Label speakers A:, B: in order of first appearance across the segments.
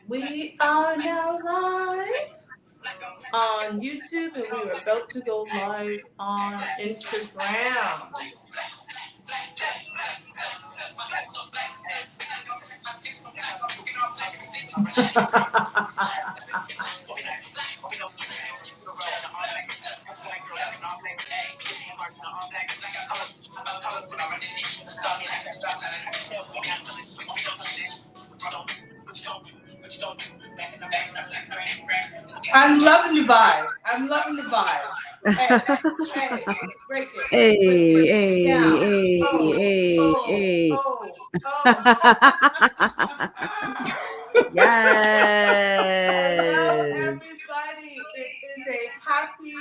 A: We are now live on YouTube, and we are about to go live on Instagram. I'm loving the vibe. I'm loving the vibe. Hey, break it.
B: Hey,
A: Break it down.
B: hey.
A: Hello,
B: Yes.
A: everybody. It is a happy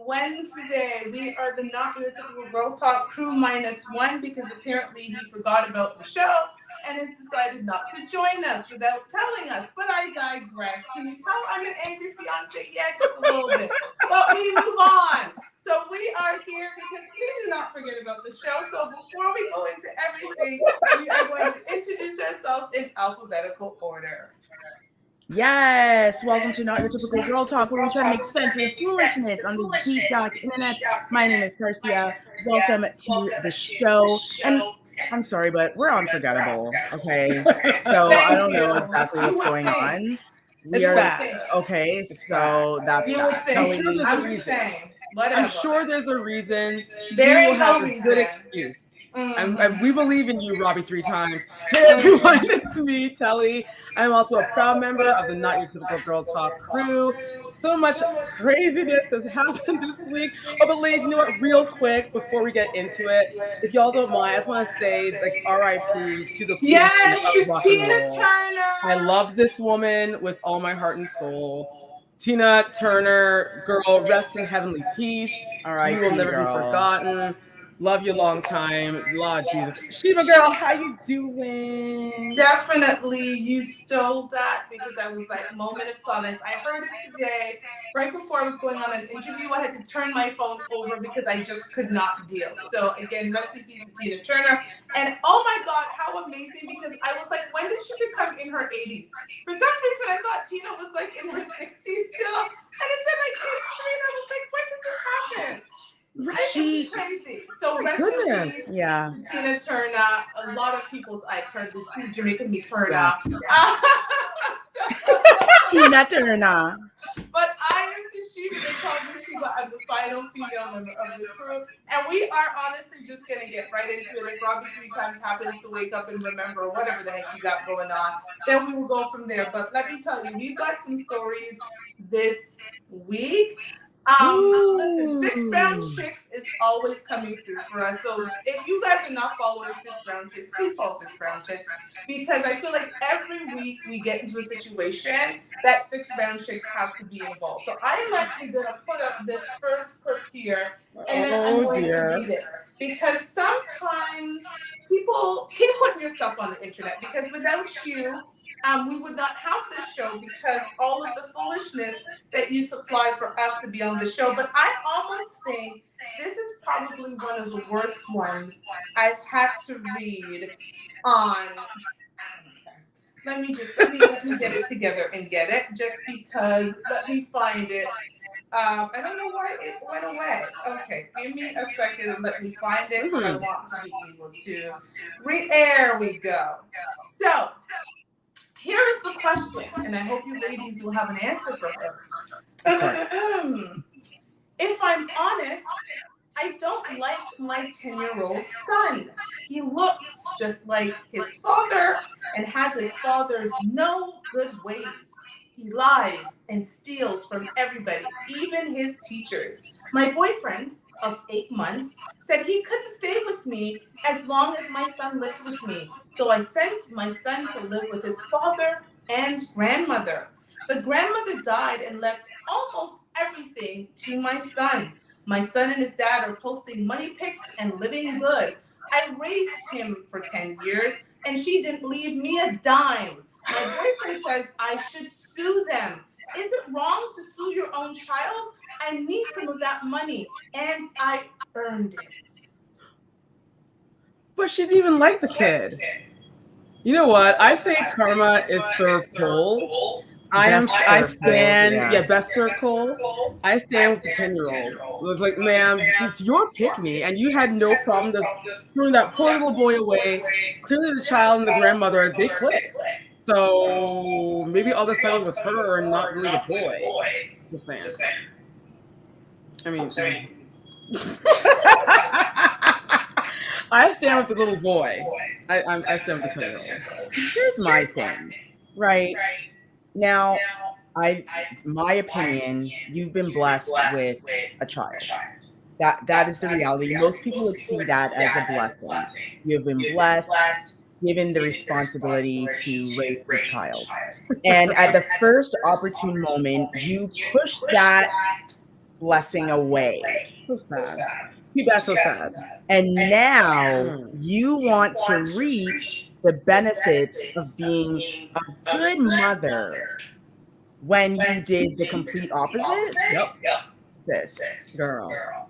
A: Wednesday. We are the Not Your Typical Girl Talk crew -1 because apparently he forgot about the show and has decided not to join us without telling us. But I digress. Can you tell I'm an angry fiance? Yeah, just a little bit. But we move on. So we are here because please do not forget about the show. So before we go into everything, we are going to introduce ourselves in alphabetical order.
B: Yes. Welcome to Not Your Typical Girl Talk, where we try to make sense of the foolishness on this deep dark internet. My name is Garcia. Welcome to the show. And I'm sorry, but we're unforgettable. Okay. So I don't know exactly what's going on. We are okay. So that's that.
A: I'm just saying. Whatever.
C: I'm sure there's a reason.
A: There
C: You will
A: ain't
C: have
A: no
C: a
A: reason.
C: good excuse.
A: Mhm.
C: We believe in you, Robbie, 3 times. Hey, everyone, it's me, Telly. I'm also a proud member of the Not Your Typical Girl Talk crew. So much craziness has happened this week. Oh, but ladies, you know what? Real quick, before we get into it, if y'all don't mind, I just want to say, like, R.I.P. to the queen
A: Yes,
C: of
A: to
C: rock and
A: Tina
C: roll.
A: Turner.
C: I love this woman with all my heart and soul. Tina Turner, girl, rest in heavenly peace.
B: All right,
C: You will never be forgotten. Love you long time. Lord Jesus. Shiva girl, how you doing?
A: Definitely, you stole that because I was like, moment of silence. I heard it today. Right before I was going on an interview, I had to turn my phone over because I just could not deal. So again, rest in peace to Tina Turner. And oh my God, how amazing, because I was like, when did she become in her 80s? For some reason, I thought Tina was like in her 60s still. And it said like 83, and I was like, when did this happen? It's crazy. So rest in peace,
B: Yeah.
A: Tina Turner. A lot of people's I turned to Jamaican me Turner.
B: Yes.
A: So,
B: Tina Turner.
A: but I am Tashiba. They call me Shiba. I'm the final female member of the crew. And we are honestly just going to get right into it. If Robbie 3 times happens to wake up and remember whatever the heck you got going on, then we will go from there. But let me tell you, we've got some stories this week. Listen, 6 Brown Chicks is always coming through for us. So if you guys are not following 6 Brown Chicks, please follow 6 Brown Chicks, because I feel like every week we get into a situation that 6 Brown Chicks has to be involved. So I am actually going to put up this first clip here, and then I'm going to read it, because sometimes people keep putting your stuff on the internet, because without you, we would not have this show, because all of the foolishness that you supply for us to be on the show. But I almost think this is probably one of the worst ones I've had to read on. Let me get it together and get it, just because. Let me find it. I don't know why it went away. Okay, give me a second and let me find it, because I want to be able to read. There we go. So here is the question, and I hope you ladies will have an answer for her. If I'm honest, I don't like my 10-year-old son. He looks just like his father and has his father's no good ways. He lies and steals from everybody, even his teachers. My boyfriend of 8 months said he couldn't stay with me as long as my son lived with me. So I sent my son to live with his father and grandmother. The grandmother died and left almost everything to my son. My son and his dad are posting money pics and living good. I raised him for 10 years, and she didn't leave me a dime. My boyfriend says I should sue them. Is it wrong to sue your own child? I need some of that money, and I earned it.
C: But she didn't even like the kid. You know what? I say karma is served cold. I stand, best served cold. I stand with the 10-year-old. It was like, ma'am, it's your pick me, and you had no problem just throwing that poor little boy away. Clearly, the child and the grandmother, they clicked. So maybe all of a sudden it was her and not really the boy. Just saying. I mean, I stand with the little boy. I stand with the 10-year-old.
B: Here's my thing, right? Now, my opinion, you've been blessed with a child. That is the reality. Most people would see that as a blessing. You have been blessed, given the responsibility to raise a child. And at the first opportune moment, you push that blessing away.
C: So sad. Keep that so sad.
B: And now you want to reap the benefits of being a good mother when you did the complete opposite.
C: Yep.
B: This
C: Girl.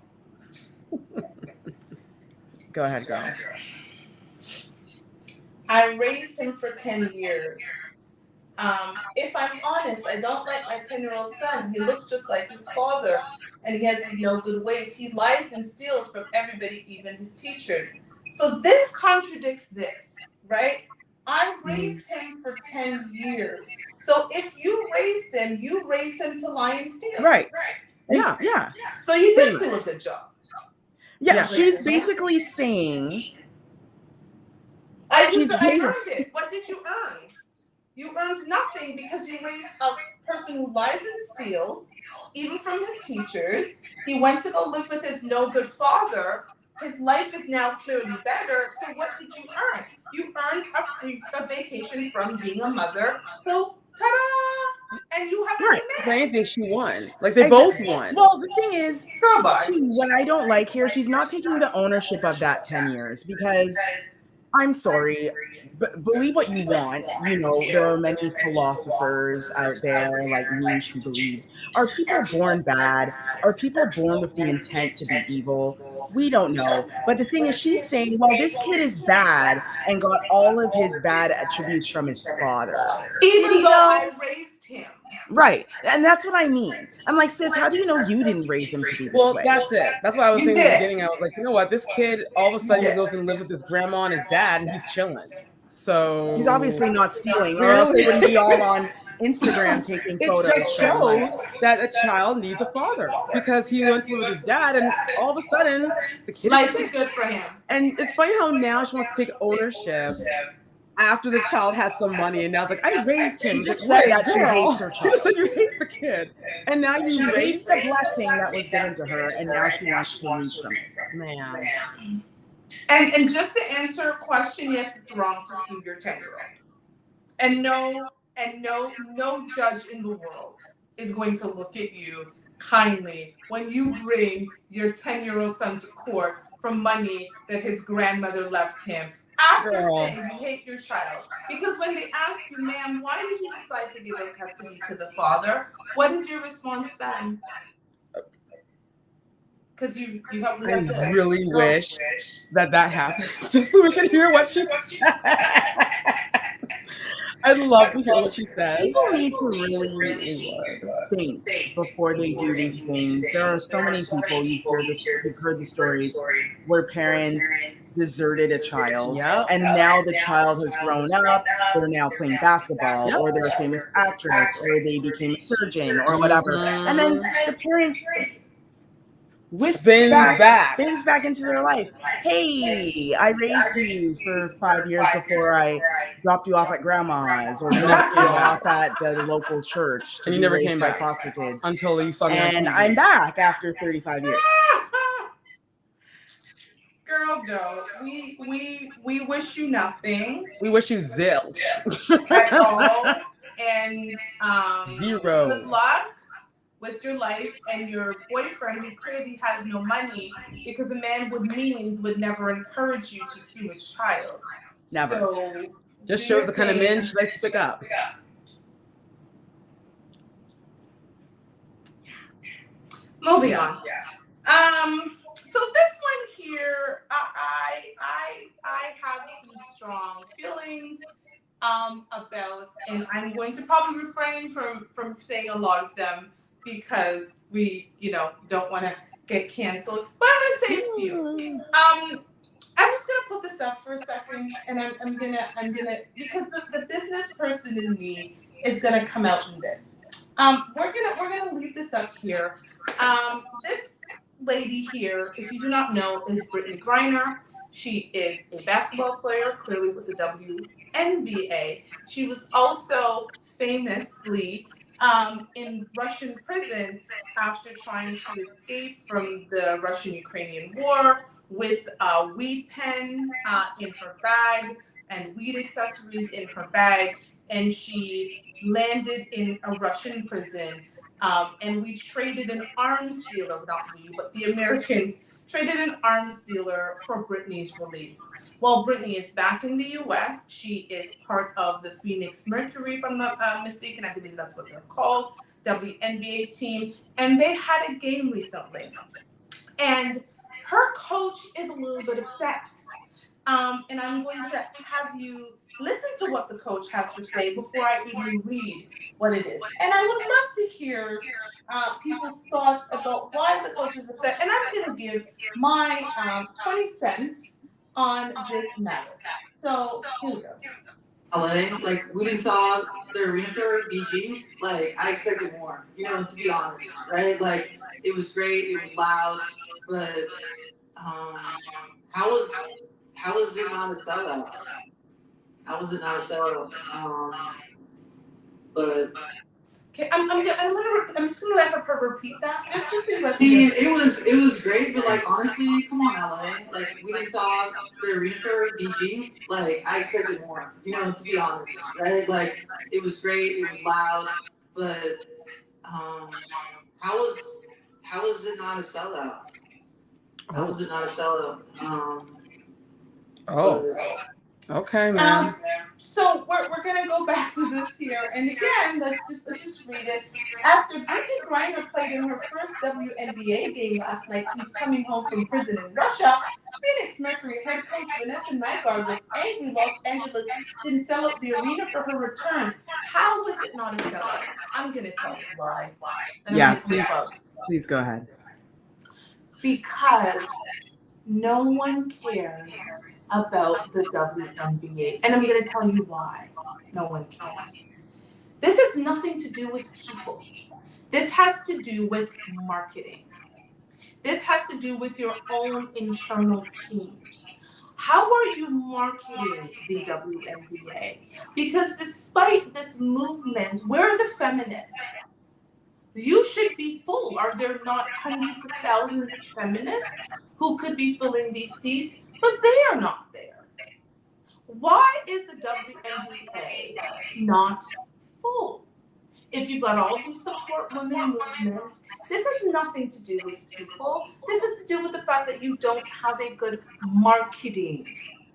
B: Go ahead, girl.
A: I raised him for 10 years. If I'm honest, I don't like my 10-year-old son. He looks just like his father, and he has these no good ways. He lies and steals from everybody, even his teachers. So this contradicts this, right? I raised him for 10 years. So if you raised him to lie and steal.
B: Right.
C: Yeah.
A: So you did do a good job.
B: Yeah, she's basically saying
A: I earned it. What did you earn? You earned nothing because you raised a person who lies and steals, even from his teachers. He went to go live with his no good father. His life is now clearly better. So what did you earn? You earned a vacation from being a mother. So ta-da! And you have a
C: Right.
A: good
C: If
A: man.
C: anything, she won. Like they both won.
B: Well, the thing is,
A: Girl, bye.
B: too, what I don't like here, she's not taking the ownership of that 10 years because I'm sorry, believe what you want. You know, there are many philosophers out there like Nietzsche who believe, are people born bad? Are people born with the intent to be evil? We don't know. But the thing is, she's saying, well, this kid is bad and got all of his bad attributes from his father.
A: Even though I raised him.
B: Right. And that's what I mean. I'm like, sis, how do you know you didn't raise him to be this way?
C: That's it. That's what I was
A: You
C: saying in the
A: did.
C: beginning. I was like, you know what? This kid all of a sudden goes and lives with his grandma and his dad, and he's chilling. So
B: He's obviously not stealing, or else they wouldn't be all on Instagram taking photos.
C: It just shows that a child needs a father because he went to live with his dad, and all of a sudden the kid
A: Life is good for him.
C: And it's funny how now she wants to take ownership after the child has some money, and now it's like, I raised him.
B: She just said that she hates her child.
C: She said you hate the kid, and now
B: She
C: you
B: hates the blessing that was given to her, and now she wants to reap from it.
C: Man.
A: And just to answer a question, yes, it's wrong to sue your 10-year-old. And no judge in the world is going to look at you kindly when you bring your 10-year-old son to court for money that his grandmother left him after saying you hate your child. Because when they ask you, ma'am, why did you decide to give up custody to the father? What is your response then? Because you have
C: I really wish that happened, just so we can hear what she said. I'd love to hear what she said.
B: People need to really think before they do these things. There are so many people, you've heard the stories where parents deserted a child, and now the child has grown up, they're now playing basketball, or they're a famous actress, or they became a surgeon, or whatever. And then the parent spins back into their life. Hey, I raised you for 5 years before I dropped you off at grandma's or dropped you off at the local church,
C: and you never came back
B: foster kids
C: until you saw me.
B: And I'm back after 35 years.
A: Girl, no. We wish you nothing.
C: We wish you zilch
A: at all, and
C: zero.
A: Good luck with your life and your boyfriend, who clearly has no money, because a man with means would never encourage you to sue his child.
B: Never.
A: So
C: just shows the kind of men she likes to pick up.
A: Moving on. So this one here, I have some strong feelings. about, and I'm going to probably refrain from saying a lot of them because we, don't want to get canceled. But I'm gonna say a few. I'm just gonna put this up for a second, and I'm gonna because the business person in me is gonna come out in this. We're gonna leave this up here. This lady here, if you do not know, is Brittany Griner. She is a basketball player, clearly with the WNBA. She was also famously in Russian prison after trying to escape from the Russian-Ukrainian war with a weed pen in her bag and weed accessories in her bag. And she landed in a Russian prison. And we traded an arms dealer, not we, but the Americans traded an arms dealer for Brittany's release. While Brittany is back in the US, she is part of the Phoenix Mercury, if I'm not mistaken. I believe that's what they're called, WNBA team. And they had a game recently. And her coach is a little bit upset. And I'm going to have you listen to what the coach has to say before I even read what it is. And I would love to hear people's thoughts about why the coach is upset. And I'm going to give my 20 cents on this matter. So here we go.
D: LA, like we didn't saw the arena for BG. Like I expected more, to be honest, right? Like it was great, it was loud, but how was it not a sellout? How was it not a sellout? But
A: Okay, I'm just gonna let her repeat that. Just
D: it was great, but like honestly, come on, LA. Like we didn't saw the arena for BG. Like I expected more, to be honest, right? Like it was great, it was loud, but how was it not a sellout? How was it not a sellout?
C: Okay, man.
A: So we're gonna go back to this here, and again, let's just read it. After Brittany Griner played in her first WNBA game last night since coming home from prison in Russia, Phoenix Mercury head coach Vanessa Nygaard was angry Los Angeles didn't sell out the arena for her return. How was it not a sellout? I'm gonna tell you why.
B: Yeah, please go ahead.
A: Because no one cares about the WNBA. And I'm going to tell you why no one cares. This has nothing to do with people. This has to do with marketing. This has to do with your own internal teams. How are you marketing the WNBA? Because despite this movement, where are the feminists? You should be full. Are there not hundreds of thousands of feminists who could be filling these seats? But they are not there. Why is the WNBA not full? If you've got all these support women movements, this has nothing to do with people. This has to do with the fact that you don't have a good marketing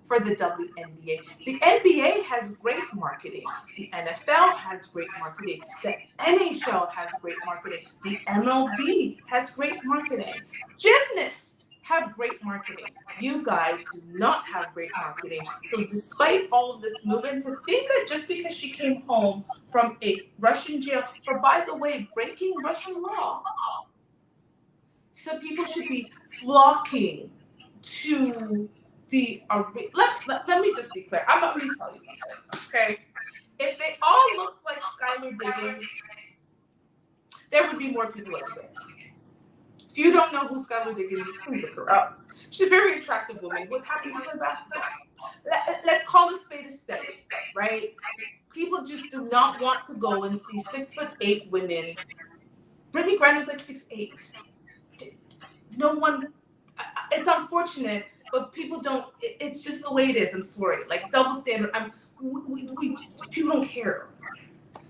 A: for the WNBA. The NBA has great marketing. The NFL has great marketing. The NHL has great marketing. The MLB has great marketing. Gymnasts have great marketing. You guys do not have great marketing. So despite all of this movement, to think that just because she came home from a Russian jail, for, by the way, breaking Russian law, so people should be flocking to the arena. Let me just be clear. Let me tell you something, okay? If they all looked like Skylar Diggins, there would be more people at the game. If you don't know who Skylar Diggins is, please look her up. She's a very attractive woman. What happened to play basketball? Let's call a spade, right? People just do not want to go and see 6'8" women. Brittany Griner's like 6'8". No one. It's unfortunate, but people don't. It's just the way it is. I'm sorry. Like double standard. People don't care.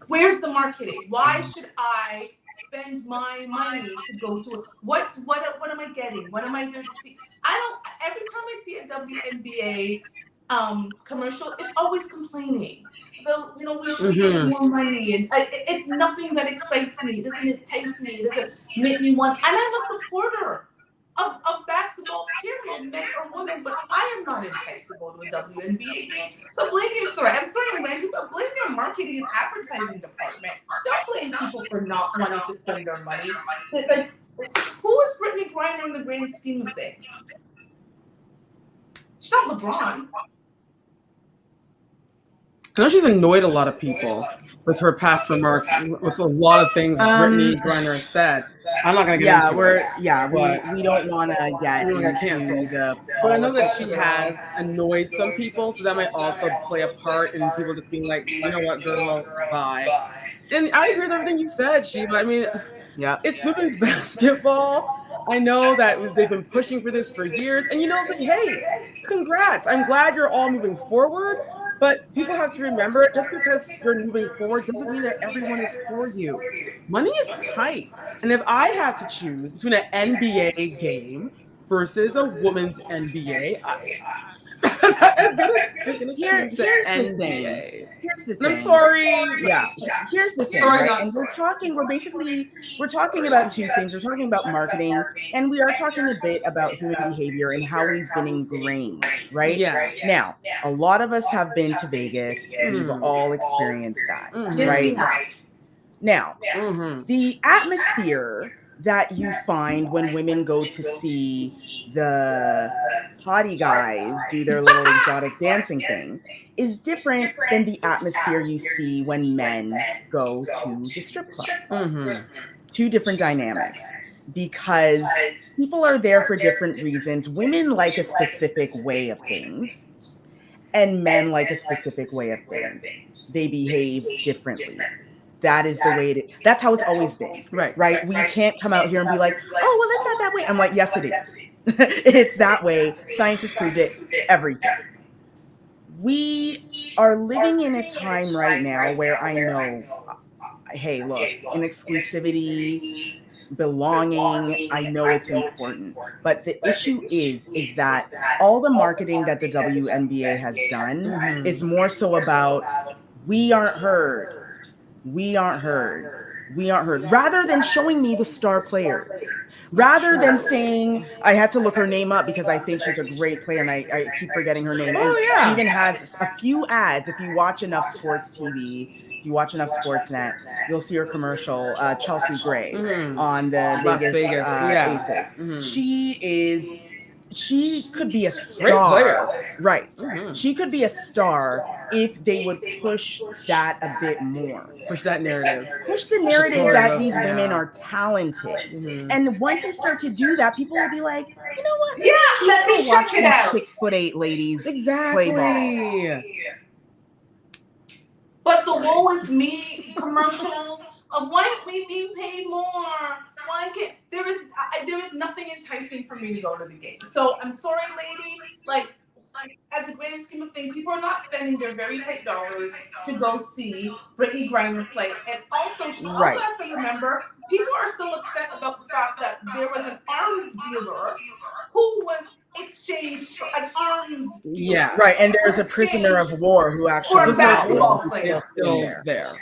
A: Where's the marketing? Why should I spend my money to go to it? What am I getting? What am I there to see? Every time I see a WNBA commercial, it's always complaining about, we should be getting more money, and it's nothing that excites me. It doesn't entice me. It doesn't make me want. And I'm a supporter of basketball basketball, period, men or women, but I am not enticed to go to a WNBA game. So blame your, I'm sorry I'm ranting, but blame your marketing and advertising department. Don't blame people for not wanting to spend their money. Like, who is Brittany Griner in the grand scheme of things? She's not LeBron.
C: I know she's annoyed a lot of people with her past remarks, with a lot of things Brittany Griner said. I'm not gonna get into it.
B: We don't want to get into the
C: But I know that she has annoyed some people, so that might also play a part in people just being like, you know what, girl, bye. And I agree with everything you said, Sheba. I mean, it's women's basketball. I know that they've been pushing for this for years, and hey, congrats. I'm glad you're all moving forward. But people have to remember, just because you're moving forward doesn't mean that everyone is for you. Money is tight. And if I had to choose between an NBA game versus a women's NBA, I'm gonna choose the NBA.
B: Here's the thing.
C: I'm sorry.
B: Yeah. Here's the thing. Right? And we're talking about two things. We're talking about marketing, and we are talking a bit about human behavior and how we've been ingrained, right?
C: Yeah.
B: Now, a lot of us have been to Vegas. We've all experienced that, right? Now, the atmosphere that you find when women go to see the hottie guys do their little exotic dancing thing is different than the atmosphere you see when men go to the strip club. Two different dynamics, because people are there for different reasons. Women like a specific way of things, and men like a specific way of things. They behave differently. That is the way that's how it's always been. Right? We can't come out here and be like, oh, well, it's not that way. I'm like, yes, it is. It's that way. Science has proved it. Everything. We are living in a time right now where I know, hey, look, in exclusivity, belonging, I know it's important. But the issue is that all the marketing that the WNBA has done is more so about we aren't heard. We aren't heard. Rather than showing me the star players, rather than saying, I had to look her name up because I think she's a great player and I keep forgetting her name. And she even has a few ads. If you watch enough sports TV, if you watch enough Sportsnet, you'll see her commercial, Chelsea Gray on the Vegas Aces. She could be a star, right? She could be a star if they would push that a bit more.
C: Push that narrative.
B: Push the narrative that these women are talented. And once you start to do that, people will be like, you know what?
A: Yeah, let me
B: watch
A: check it out.
B: 6'8" ladies play ball.
A: But the woe is me commercials of why aren't we being paid more? Why can't there is nothing enticing for me to go to the game. So I'm sorry, lady. Like at the grand scheme of things, people are not spending their very tight dollars to go see Brittany Griner play. And also, she also has to remember, people are still upset about the fact that there was an arms dealer who was exchanged for an arms dealer.
C: Yeah,
B: right. And there's a prisoner of war who actually
A: or a basketball player
C: still there.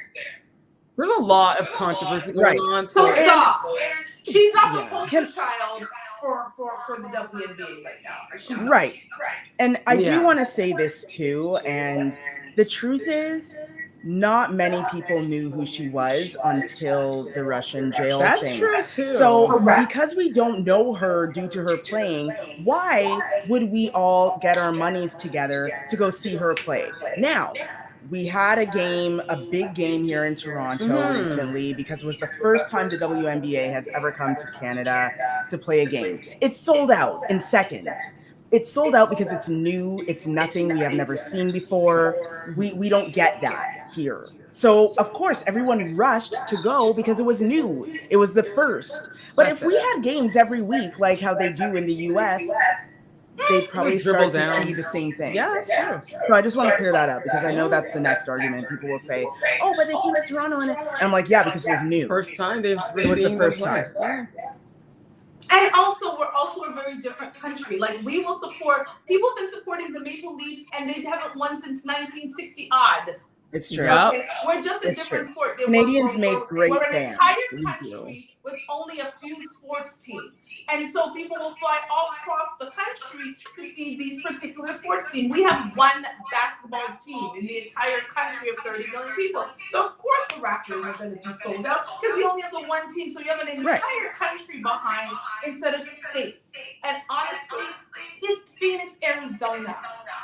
C: There's a lot of controversy going on.
A: So stop. She's not the poster child for the WNBA right now. She's
B: right. And I do want to say this too. And the truth is, not many people knew who she was until the Russian jail thing.
C: That's true too.
B: So because we don't know her due to her playing, why would we all get our monies together to go see her play? Now, we had a big game here in Toronto recently because it was the first time the WNBA has ever come to Canada to play a game. It's sold out in seconds. It's sold out because it's new. It's nothing we have never seen before. We don't get that here. So, of course, everyone rushed to go because it was new. It was the first. But if we had games every week like how they do in the U.S., they probably start to see the same thing.
C: Yeah, that's true.
B: So I just want to clear that up because I know that's the next argument. People will say, oh, but they came to Toronto and I'm like, yeah, because it was new.
C: First time
B: it was the first time.
A: And also, we're also a very different country. Like, we will support, people have been supporting the Maple Leafs and they haven't won since 1960 odd.
B: It's true.
C: Yep.
A: Okay? We're just a different sport.
B: Canadians make great
A: We're an
B: fans.
A: entire country with only a few sports teams. And so people will fly all across the country to see these particular sports teams. We have one basketball team in the entire country of 30 million people. So of course the Raptors are going to be sold out because we only have the one team. So you have an entire country behind instead of states. And honestly, it's Phoenix, Arizona.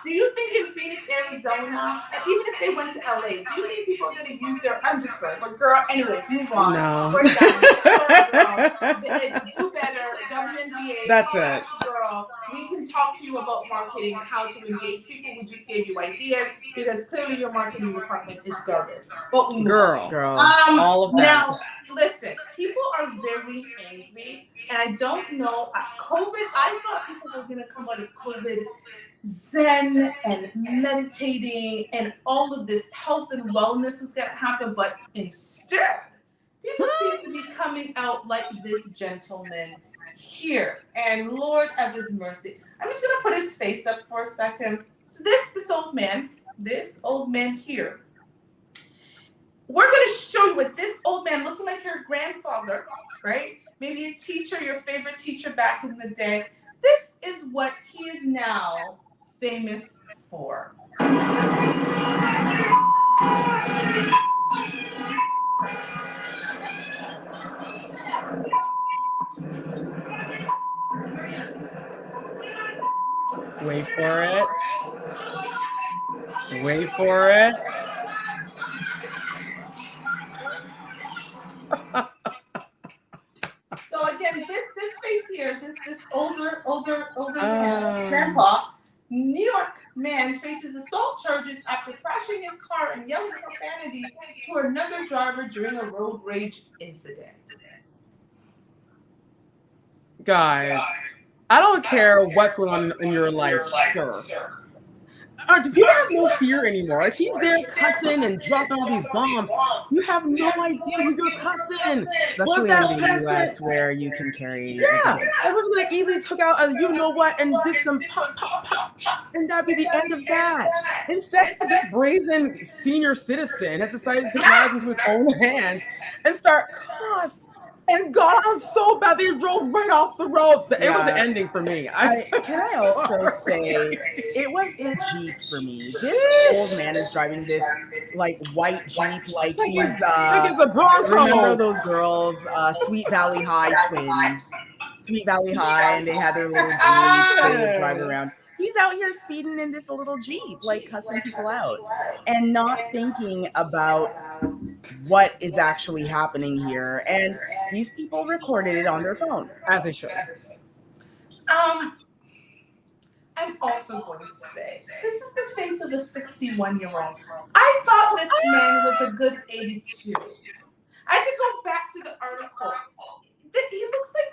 A: Do you think in Phoenix, Arizona, and even if they went to LA, do you think people are going to use their, I'm just sorry, but girl, anyways, move on.
C: No.
A: We're done. Sorry, girl. Do better. WNBA.
C: That's it.
A: Girl, we can talk to you about marketing and how to engage people. We just gave you ideas because clearly your marketing department is garbage. But we
C: Girl. All of that.
A: Now, listen, people are very angry, and I don't know. COVID, I thought people were going to come out of COVID zen and meditating and all of this health and wellness was going to happen, but instead, people seem to be coming out like this gentleman here. And Lord of his mercy. I'm just going to put his face up for a second. So this old man here, we're going to show you what this old man looking like your grandfather, right? Maybe a teacher, your favorite teacher back in the day. This is what he is now famous for.
C: Wait for it. Wait for it.
A: So again, this face here, this older man, grandpa, New York man faces assault charges after crashing his car and yelling profanity to another driver during a road rage incident.
C: Guys, I don't care what's going on in your life, sir. Do people have no fear anymore? Like, he's there cussing and dropping all these bombs. You have no idea who you're cussing.
B: Especially in the US where you can carry.
C: Yeah, I was gonna easily took out a you know what and did some pop, pop, pop, pop, and that'd be the end of that. Instead, this brazen senior citizen has decided to take matters into his own hands and start cuss. And got on so bad they drove right off the road. It was the ending for me.
B: Can I also say, it was the Jeep for me. This old man is driving this like white Jeep, like he's
C: like it's a Bronco.
B: Remember those girls, Sweet Valley High twins, Sweet Valley High, and they had their little Jeep. They would drive around. He's out here speeding in this little Jeep, like cussing people out and not thinking about what is actually happening here. And these people recorded it on their phone.
C: As they should.
A: I'm also going to say, this is the face of a 61-year-old. I thought this man was a good 82. I had to go back to the article. He looks like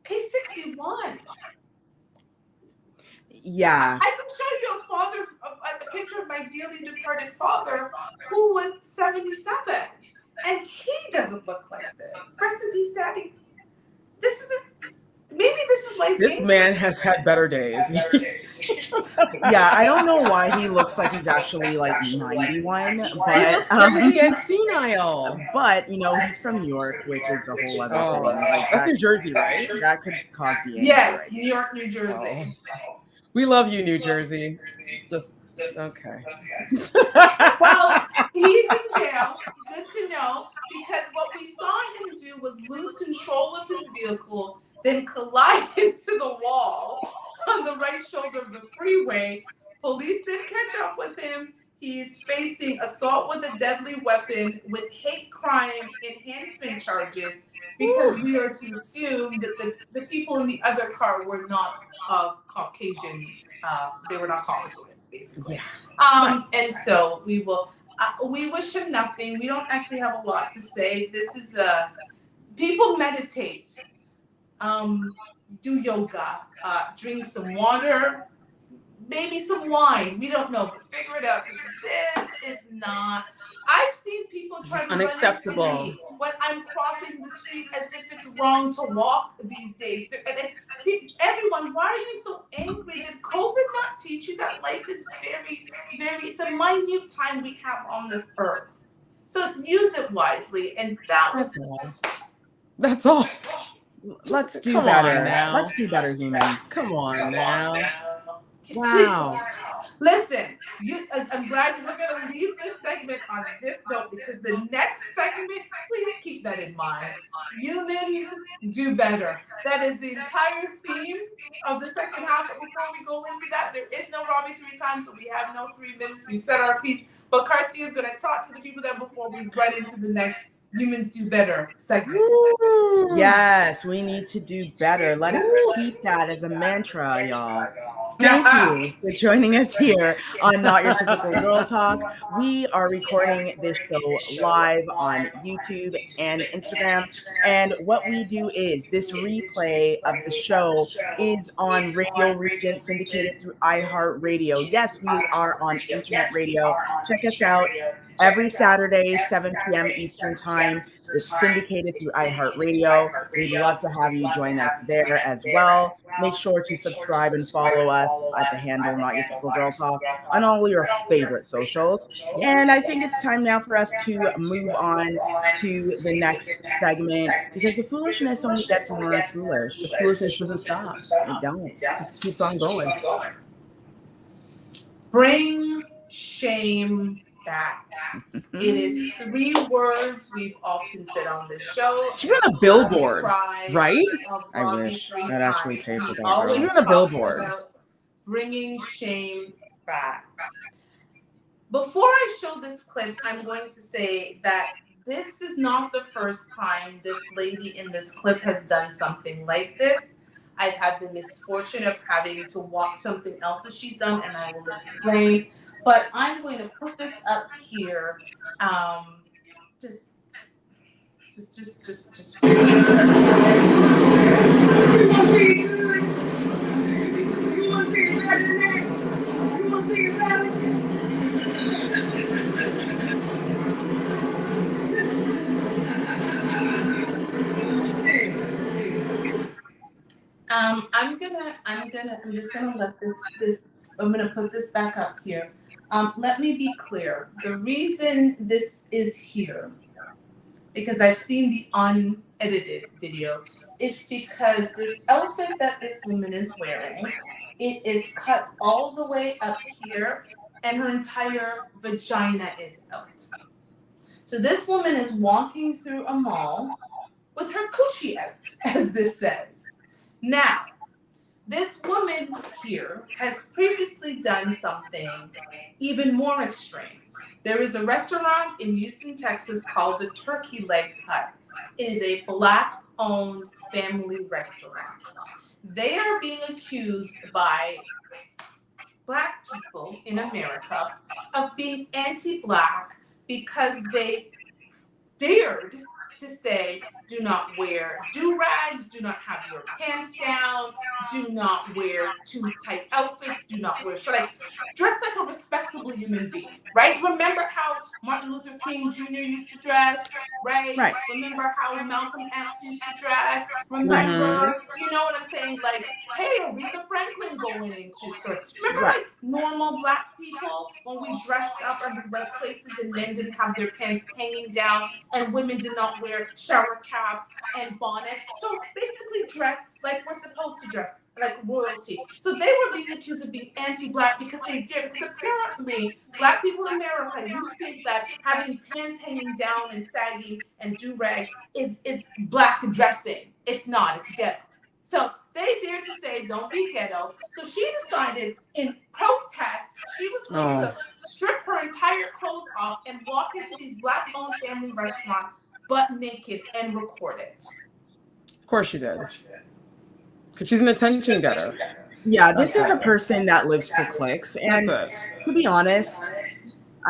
A: he's 61.
B: Yeah.
A: I can show you a picture of my dearly departed father who was 77. And he doesn't look like this. Rest in peace, Daddy. Maybe this is like
C: this man has had better days.
B: Yeah, I don't know why he looks like he's actually like 91, but
C: he looks crazy and senile.
B: But you know, he's from New York, which is a whole other thing. Like,
C: that's New Jersey, right?
B: That could cause the anger.
A: Yes, New York, New Jersey.
C: We love you, New Jersey. Just okay.
A: Well, he's in jail. Good to know, because what we saw him do was lose control of his vehicle, then collide into the wall on the right shoulder of the freeway. Police did catch up with him. He's facing assault with a deadly weapon with hate crime enhancement charges because we are to assume that the people in the other car were not Caucasian. They were not Caucasians, basically.
B: Yeah.
A: And so we will. We wish him nothing. We don't actually have a lot to say. This is people meditate, do yoga, drink some water. Maybe some wine. We don't know, but figure it out. This is not. I've seen people try to
C: unacceptable.
A: Run into me when I'm crossing the street as if it's wrong to walk these days. Everyone, why are you so angry? Did COVID not teach you that life is very, very? It's a minute time we have on this earth, so use it wisely. And that was
C: That's all.
B: Let's do
C: Come on
B: better.
C: now.
B: Let's do better, humans.
C: Come on now. Wow.
A: Listen, I'm glad we're going to leave this segment on this note because the next segment, please keep that in mind. Humans do better. That is the entire theme of the second half. But before we go into that, there is no Robbie 3 times, so we have no 3 minutes. We've said our piece. But Garcia is going to talk to the people there before we run into the next Humans Do Better segment.
B: Yes, we need to do better. Let us keep that as a mantra, y'all. Thank you for joining us here on Not Your Typical Girl Talk. We are recording this show live on YouTube and Instagram. And what we do is this replay of the show is on Radio Regent, syndicated through iHeartRadio. Yes, we are on internet radio. Check us out every Saturday, 7 p.m. Eastern Time. It's syndicated through iHeartRadio. We'd love to have you join us there as well. Make sure to subscribe and follow us at the handle Not Your Typical Girl Talk on all your favorite socials. And I think it's time now for us to move on to the next segment because the foolishness only gets more foolish.
C: The foolishness doesn't stop.
B: It don't.
C: It just keeps on going.
A: Bring shame back. It is 3 words we've often said on this show.
C: She went on a billboard, right?
B: I wish I'd actually pay for that.
A: Always
C: She went on a billboard.
A: about bringing shame back. Before I show this clip, I'm going to say that this is not the first time this lady in this clip has done something like this. I've had the misfortune of having to watch something else that she's done, and I will explain. But I'm going to put this up here. Just. I'm just gonna let I'm gonna put this back up here. Let me be clear. The reason this is here, because I've seen the unedited video, it's because this outfit that this woman is wearing, it is cut all the way up here and her entire vagina is out. So this woman is walking through a mall with her coochie out, as this says. Now, this woman here has previously done something even more extreme. There is a restaurant in Houston, Texas called the Turkey Leg Hut. It is a Black-owned family restaurant. They are being accused by Black people in America of being anti-Black because they dared to say, do not wear do-rags, do not have your pants down, do not wear too tight outfits, do not wear short. Dress like a respectable human being, right? Remember how Martin Luther King Jr. used to dress, right? Remember how Malcolm X used to dress? Remember, you know what I'm saying? Like, hey, Aretha Franklin going into stores. Remember, like, normal Black people, when we dressed up and we went places and men didn't have their pants hanging down and women did not wear shower caps and bonnets. So basically dressed like we're supposed to dress, like royalty. So they were being accused of being anti-Black because they did. Because apparently, Black people in America, you think that having pants hanging down and sagging and do-rag is Black dressing. It's not, it's ghetto. So they dared to say, don't be ghetto. So she decided in protest, she was going to strip her entire clothes off and walk into these Black-owned family restaurants butt naked and record it.
C: Of course she did. Because she's an attention getter.
B: Yeah, this is a person that lives for clicks. And to be honest,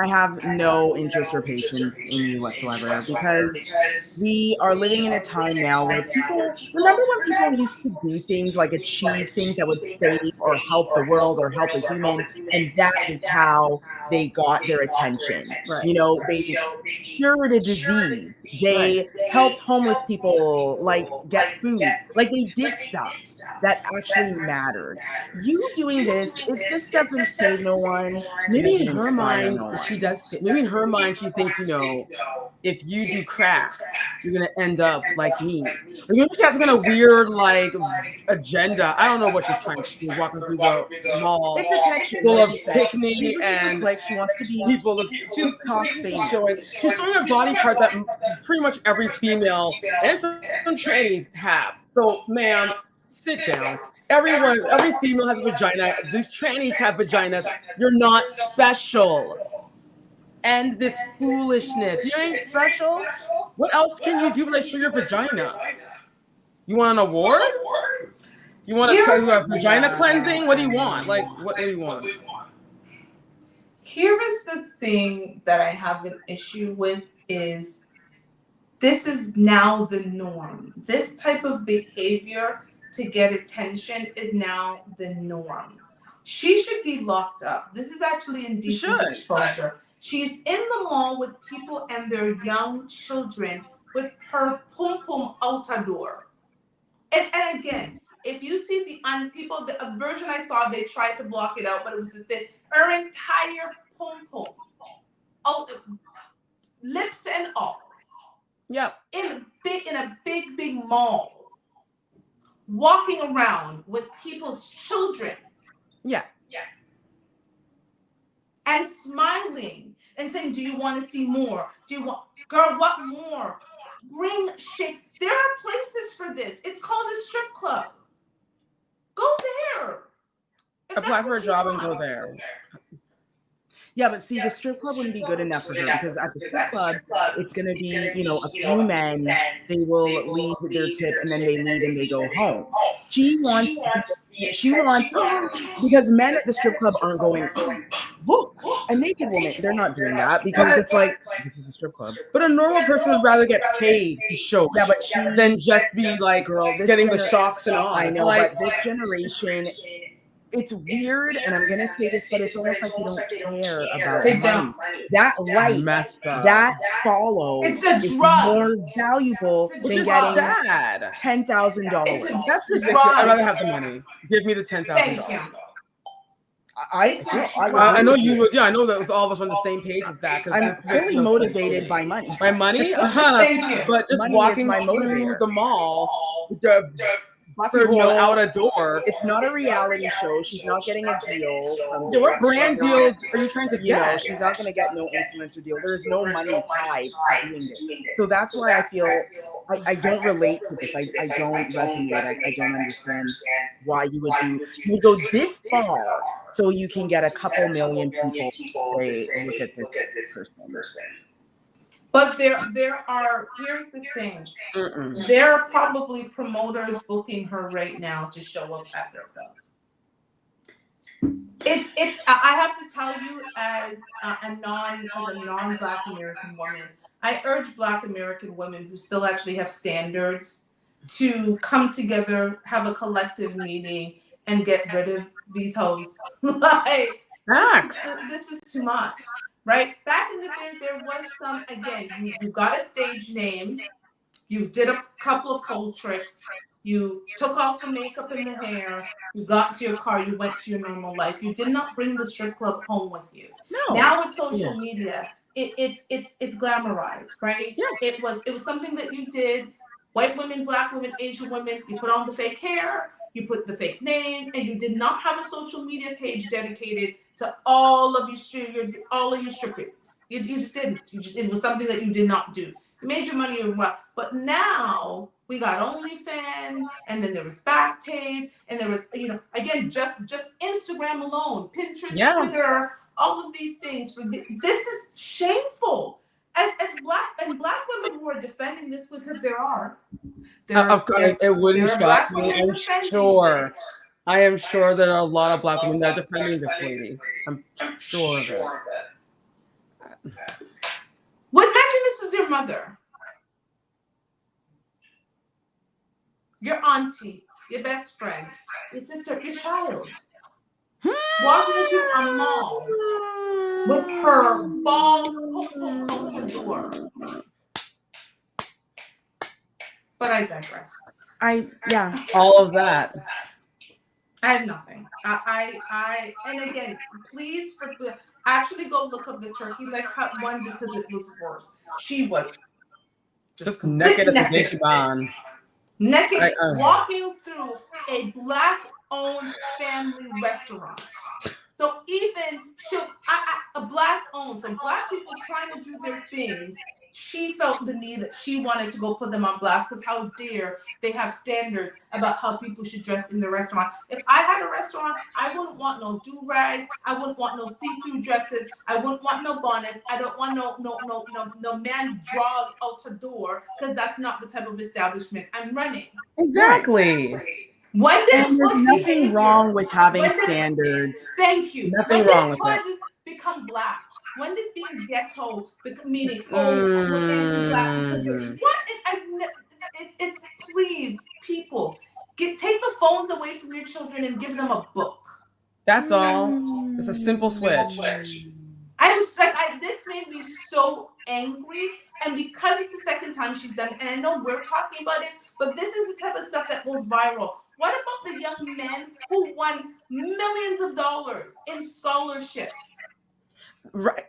B: I have no interest or patience in you whatsoever because we are living in a time now where people, remember when people used to do things like achieve things that would save or help the world or help a human, and that is how they got their attention. Right. You know, they cured a disease. They helped homeless people like get food. Like they did stuff that actually mattered. You doing this doesn't save no one.
C: Maybe in her mind, she does. Maybe in her mind, she thinks, you know, if you do crack, you're gonna end up like me. Like, maybe she has a weird like agenda. I don't know what she's trying to do. Walking through the mall,
B: It's attention.
C: full
B: Like
C: of
B: you said.
C: picnic
B: She's looking for
C: and
B: clicks. She wants to be
C: people. She's
B: TikTok famous.
C: showing a body part that pretty much every female and some trannies have. So, ma'am, sit down. Every female has a vagina. These trannies have vaginas. You're not special. End this foolishness. You ain't special. What else can you do but show your vagina? You want an award? You want a vagina cleansing? What do you want? Like, what do you want?
A: Here is the thing that I have an issue with is this is now the norm. This type of behavior to get attention is now the norm. She should be locked up. This is actually indecent exposure. She's in the mall with people and their young children with her pum pum out a door. And again, if you see the version I saw, they tried to block it out, but it was her entire pum pum, lips and all.
C: Yeah.
A: In a big mall, walking around with people's children.
C: Yeah.
A: And smiling and saying, "Do you want to see more? Girl, what more? Bring shit. There are places for this. It's called a strip club. Go there.
C: Apply for a job and go there."
B: Yeah, but see, the strip club wouldn't be good enough for her because at the strip club, it's going to be, a few men, they will leave with their tip and then they leave and they go home. She wants, because men at the strip club aren't going, "Oh, look, a naked woman." They're not doing that because it's like, this is a strip club.
C: But a normal person would rather get paid to show than just be like,
B: girl,
C: getting the shocks and all.
B: I know, but this generation, it's weird, and I'm gonna say this, but it's almost like you don't care about money. That like that follow
A: is
B: more valuable than getting $10,000.
C: That's ridiculous. I'd rather have the money. Give me the $10,000. I know you would. Yeah, I know that all of us are on the same page with that.
B: I'm fully motivated by money.
C: By money?
A: Thank you.
C: But just
B: money
C: walking
B: through
C: the mall with the out a door.
B: It's not a reality show. She's not getting a deal.
C: What brand deal are you trying to get?
B: She's not going to get no influencer deal. There's no money tied to doing this. So that's why I feel I don't relate to this. I don't resonate. I don't understand why you would go this far so you can get a couple million people to say, look at this person.
A: But here's the thing. There are probably promoters booking her right now to show up at their club. I have to tell you as a non-Black American woman, I urge Black American women who still actually have standards to come together, have a collective meeting, and get rid of these hoes. This is too much. Right? Back in the day, there was some, again, you got a stage name, you did a couple of pole tricks, you took off the makeup and the hair, you got to your car, you went to your normal life. You did not bring the strip club home with you.
B: No.
A: Now with social media, it's glamorized, right?
B: Yeah.
A: It was something that you did, white women, Black women, Asian women, you put on the fake hair, you put the fake name, and you did not have a social media page dedicated to all of your strippers. You just didn't. It was something that you did not do. You made your money well. But now we got OnlyFans, and then there was Backpage, and there was, again, just Instagram alone, Pinterest, Twitter, all of these things. This is shameful. As Black women who are defending this, because there are.
C: It wouldn't shock me. I am sure there are a lot of Black women that are defending this lady. I'm sure of it.
A: Well, imagine this was your mother, your auntie, your best friend, your sister, your child, walking into a mall with her balls open on the door. But I digress.
C: All of that.
A: I have nothing. And again, please actually go look up the turkey leg cut one because it was worse. She was
C: Just naked as a Deishiban.
A: Naked, walking through a Black-owned family restaurant. So even a Black-owned, so Black people trying to do their things, she felt the need that she wanted to go put them on blast because how dare they have standards about how people should dress in the restaurant. If I had a restaurant, I wouldn't want no do-rags, I wouldn't want no see-through dresses, I wouldn't want no bonnets, I don't want no man's drawers out the door because that's not the type of establishment I'm running.
C: Exactly.
A: When did
B: and there's nothing wrong with having standards.
A: Thank you.
C: Nothing wrong with that.
A: When did become Black? When did being ghetto become meaning? You're anti-Black because you're what? It's please, people, take the phones away from your children and give them a book.
C: That's all. It's a simple switch.
A: This made me so angry, and because it's the second time she's done it, and I know we're talking about it, but this is the type of stuff that goes viral. What about the young men who won millions of dollars in scholarships?
C: Right.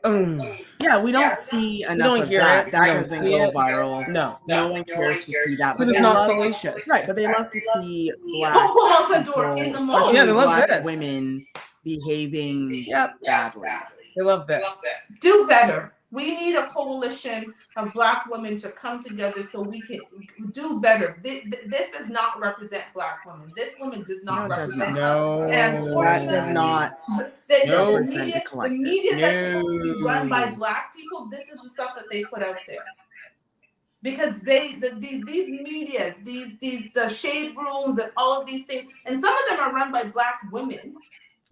B: Yeah, we don't see enough of that. That doesn't go viral.
C: No
B: one cares to see that.
C: But it's not salacious.
B: Right, but they love to see Black
A: in the mall.
C: Yeah, they love
B: Black
C: this.
B: women behaving badly.
C: They love this.
A: Do better. We need a coalition of Black women to come together so we can do better. This does not represent Black women. This woman does not represent us. And
B: that does not.
A: The media that's supposed to be run by Black people, this is the stuff that they put out there. Because these medias, these shade rooms and all of these things, and some of them are run by Black women.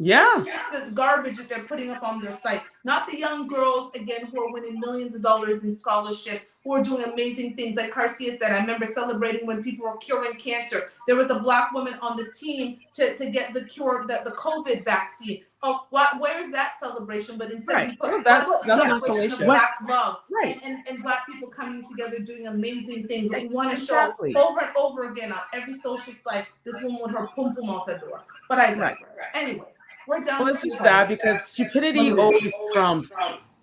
C: Yeah.
A: It's just the garbage that they're putting up on their site. Not the young girls, again, who are winning millions of dollars in scholarship, who are doing amazing things. Like Garcia said, I remember celebrating when people were curing cancer. There was a Black woman on the team to get the cure, the COVID vaccine. Oh, where's that celebration? But instead, we put celebration of Black love, and Black people coming together doing amazing things. We want to show over and over again on every social site this woman with her pum pum out the door. But I digress. Anyways, we're done.
C: Well, it's just sad because stupidity always trumps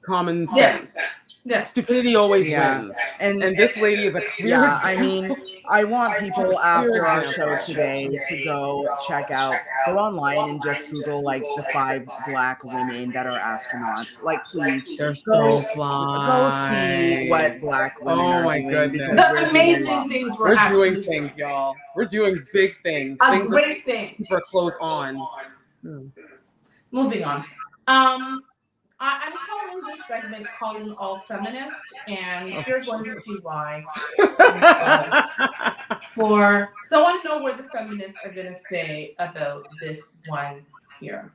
C: common sense.
A: Yes.
C: Stupidity always wins. And this lady is a clear example.
B: I mean, I want people after our show today to go go online and just Google like the 5 Black women that are astronauts. Like, please,
C: they're so fly.
B: Go see what Black women are doing.
C: Goodness.
A: The amazing things we're
C: doing things, y'all. We're doing big things.
A: Great things.
C: Keep our clothes on.
A: Moving on. I'm calling this segment "Calling All Feminists," and you're going to see why. So I want to know what the feminists are going to say about this one here.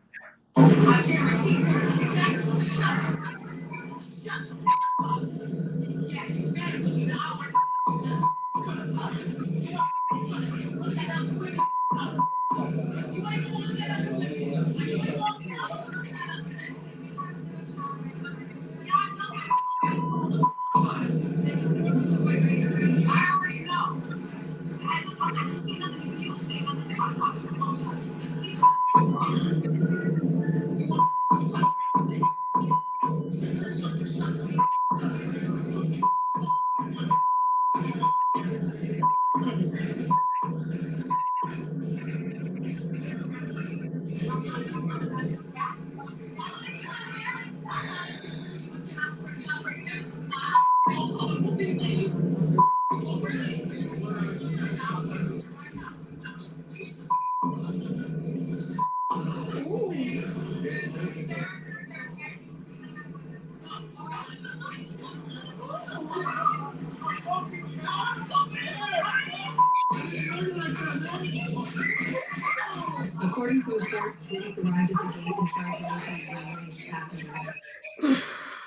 D: According to reports, police arrived at the gate and tried to locate the enraged passenger.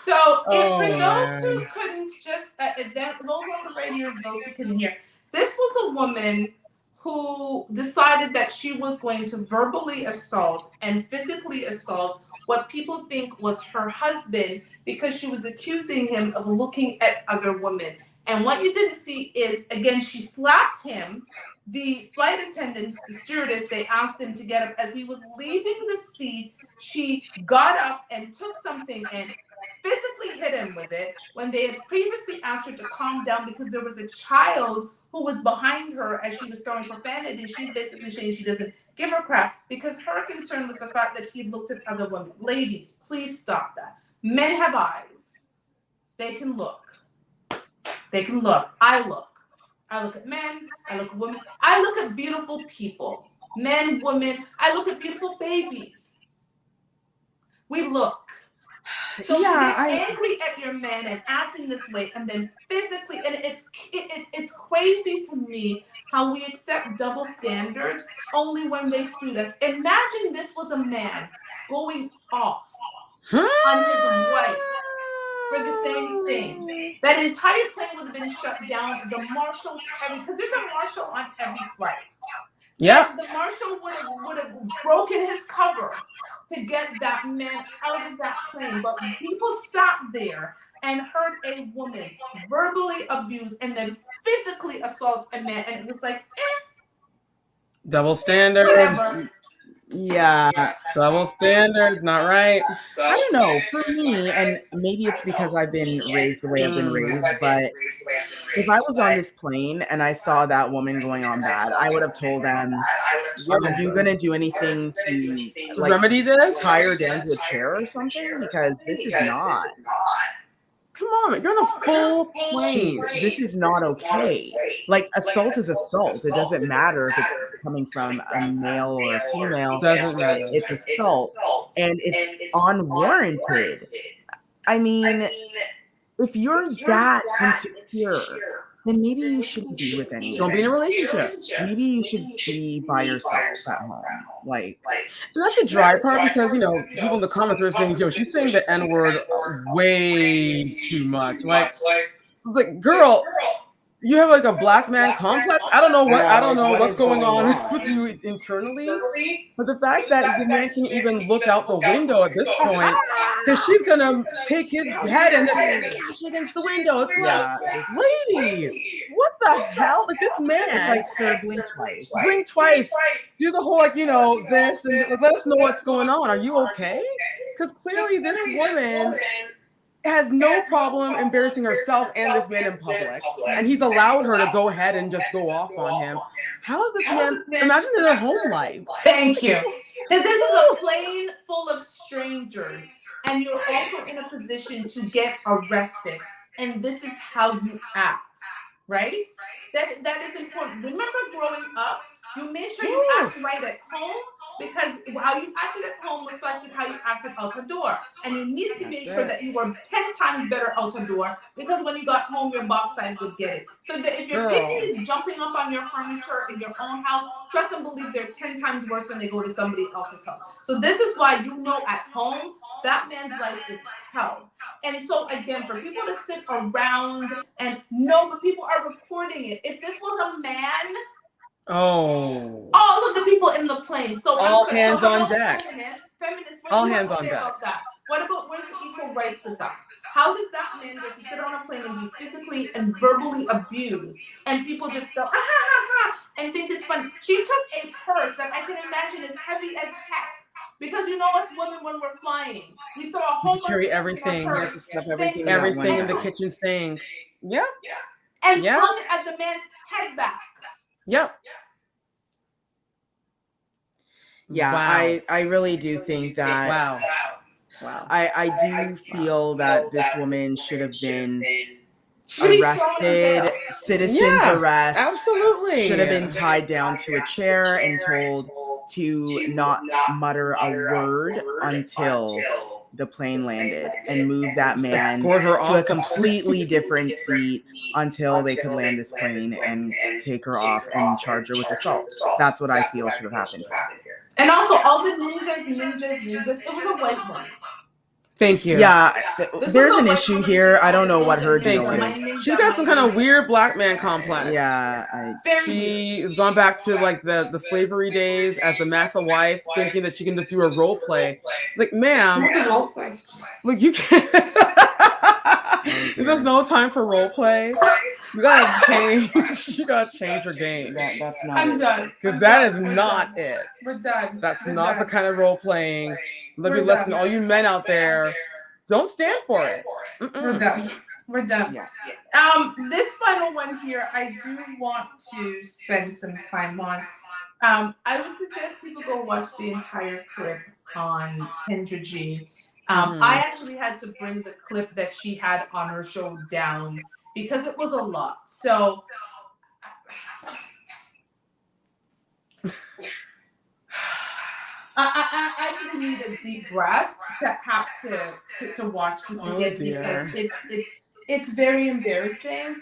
A: So, for those who couldn't those on the radio, those who couldn't hear, this was a woman who decided that she was going to verbally assault and physically assault what people think was her husband because she was accusing him of looking at other women. And what you didn't see is, again, she slapped him. The flight attendants, the stewardess, they asked him to get up. As he was leaving the seat, she got up and took something and physically hit him with it when they had previously asked her to calm down because there was a child who was behind her as she was throwing profanity. She's basically saying she doesn't give her crap because her concern was the fact that he looked at other women. Ladies, please stop that. Men have eyes. They can look. They can look. I look. I look at men. I look at women. I look at beautiful people. Men, women. I look at beautiful babies. We look. So
B: Yeah,
A: to get angry at your man and acting this way, and then physically, and it's crazy to me how we accept double standards only when they suit us. Imagine this was a man going off on his wife for the same thing. That entire plane would have been shut down. The marshals, because there's a marshal on every flight.
C: Yeah.
A: The marshal would have broken his cover to get that man out of that plane. But people sat there and heard a woman verbally abuse and then physically assault a man, and it was like,
C: Double standard.
A: Whatever.
B: Yeah.
C: Double standards, not right.
B: I don't know. For me, and maybe it's because I've been raised the way I've been raised, but if I was on this plane and I saw that woman going on bad, I would have told them, are you going to do anything to like,
C: remedy this?
B: tie her down to a chair or something? Because this is not.
C: Come on, you're on a full plane.
B: This is not okay. Like, assault is assault. It doesn't matter if it's coming from a male or a female.
C: Doesn't matter.
B: It's assault, and it's unwarranted. I mean, if you're that insecure, then maybe you shouldn't be with anyone.
C: Don't be in a relationship.
B: Maybe you should be by yourself at home. Like,
C: and that's the dry part because, you know, people in the comments are saying, yo, she's saying the N-word way too much. Like, girl, you have like a black man complex. I don't know what's going on with you internally, but the fact that the man can even look out the window at this point, because she's gonna take his head and smash against the window. It's like, lady, what the hell? Like, this man,
B: it's like, sir, blink twice.
C: Blink twice. Do the whole, like, you know, this, and like, let us know what's going on. Are you okay? Because clearly this woman has no problem embarrassing herself and this man in public, and he's allowed her to go ahead and just go off on him. How is this man? Imagine their home life.
A: Thank you. Because this is a plane full of strangers, and you're also in a position to get arrested, and this is how you act, right? That is important. Remember growing up, you made sure you act right at home, because how you acted at home reflected how you acted out the door. And you needed to make sure that you were 10 times better out the door, because when you got home, your backside would get it. So that if your kid is jumping up on your furniture in your own house, trust and believe they're 10 times worse when they go to somebody else's house. So this is why you know at home, that man's life is hell. And so again, for people to sit around and know, but people are recording it. If this was a man,
C: all
A: of the people in the plane. So
C: all hands on deck.
A: Feminists,
C: all hands on deck.
A: That? What about where's the equal rights with that? How does that man get to sit on a plane and be physically and verbally abused, and people just go and think it's fun? She took a purse that I can imagine is heavy as heck. Because you know us women, when we're flying, we throw a whole bunch
C: carry
A: of
C: everything.
B: You have to stuff everything
C: in the kitchen sink. Yeah.
A: And flung it at the man's head back.
C: Yep.
B: Yeah, wow. I really do think that.
C: Wow.
B: I do feel that this woman should have been arrested, citizens arrest.
C: Absolutely.
B: Should have been tied down to a chair and told to not mutter a word until the plane landed, and move that man to a completely different seat until they could land this plane and take her off and charge her with assault. That's what I feel should have happened here.
A: And also, all the ninjas, it was a white one.
C: Thank you.
B: Yeah, there's an issue here. I don't know what her deal is.
C: She's got some kind of weird black man complex.
B: Yeah.
C: She has gone back to like the slavery days as the massa wife, thinking that she can just do a role play. Like, ma'am, like, you can't. There's no time for role play. You gotta change. You gotta change your game.
B: That's not.
A: I'm done.
C: Because that is not it.
A: We're done.
C: That's not the kind of role playing. Let me listen, all you men out there. don't stand for it.
A: We're done. We're done.
C: Yeah.
A: This final one here, I do want to spend some time on. I would suggest people go watch the entire clip on Kendra G. I actually had to bring the clip that she had on her show down because it was a lot. So I really need a deep breath to have to watch this again because it's very embarrassing.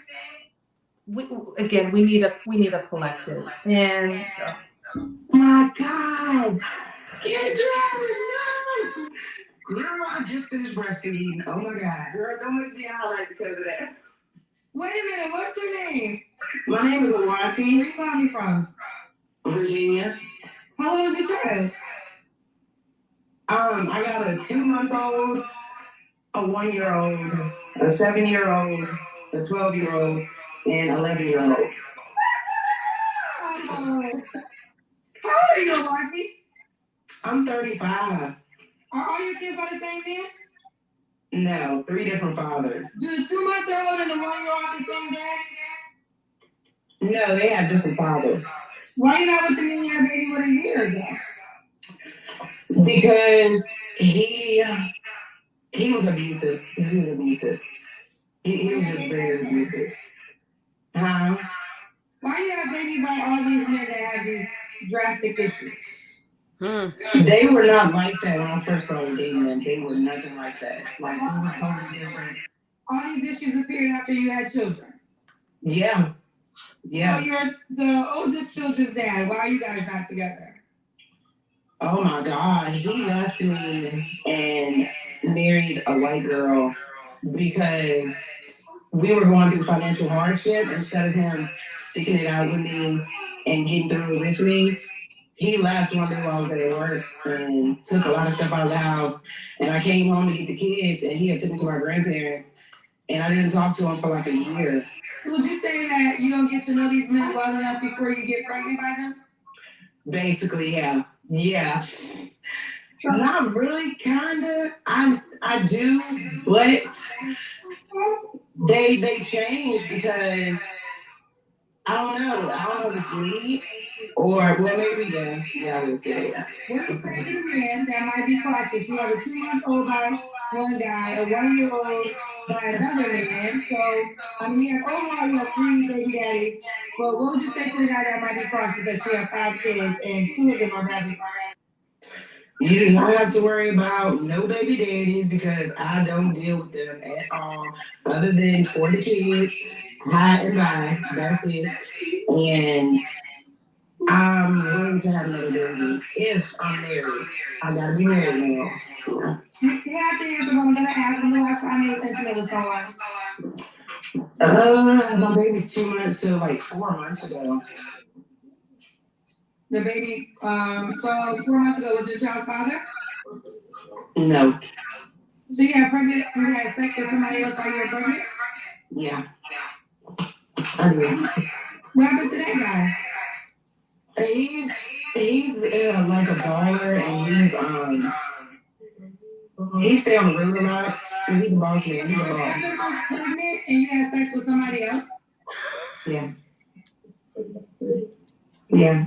A: We need a collective. And
E: my God, Kendra, no! Girl, I just finished breastfeeding. Oh my God, girl, don't make me highlight because of that.
D: Wait a minute, what's your name?
E: My name is Awati.
D: Where you calling me from?
E: Virginia.
D: How old is your child?
E: I got a 2-month-old, a 1-year-old, a 7-year-old, a 12-year-old, and 11-year-old.
D: Oh. How old are you, Marky?
E: I'm 35.
D: Are all your kids by the same man?
E: No, 3 different fathers.
D: Do the 2-month-old and the 1-year-old have the same dad?
E: No, they have different fathers.
D: Why you not with the man you had a baby with a year ago?
E: Because he was abusive. He was abusive. He was just very abusive. Huh?
D: Why you have a baby by all these men that have these drastic issues?
E: They were not like that when I first started dating them. They were nothing like that. Like, it was totally different.
D: All these issues appeared after you had children.
E: Yeah. Yeah.
D: So you're the oldest children's dad. Why are you guys not together?
E: Oh my God. He left me and married a white girl because we were going through financial hardship. Instead of him sticking it out with me and getting through it with me, he left one day while I was at work and took a lot of stuff out of the house. And I came home to get the kids, and he had took me to my grandparents. And I didn't talk to him for like a year.
D: So would you say that you don't get to know these men well enough before you get pregnant by them?
E: Basically, yeah. Yeah. Not really, kinda. I do, but they changed because I don't know if it's me or well maybe yeah, I would say that.
D: What if say to men that might be cautious? You have a 2-month-old by one guy, a 1-year-old by another man. So we have overall you have 3 baby daddies. But what would you say to the guy that might be cautious that you have 5 kids and 2 of them are baby?
E: You do not have to worry about no baby daddies because I don't deal with them at all, other than for the kids, hi and bye. That's it. And I'm willing to have another baby if I'm married. I gotta be married now.
D: You have to answer what I'm gonna ask. When the last time you was intimate with someone?
E: My baby's 2 months to like 4 months ago.
D: The baby, so 4 months ago was your child's father?
E: No.
D: So you got pregnant, you had sex with somebody else while you were pregnant?
E: Yeah. I did.
D: What happened to that guy?
E: He's like a baller and he stay on the road a lot. And he's a boss man. He's a boss.
D: You was pregnant and you had sex with somebody else?
E: Yeah. Yeah.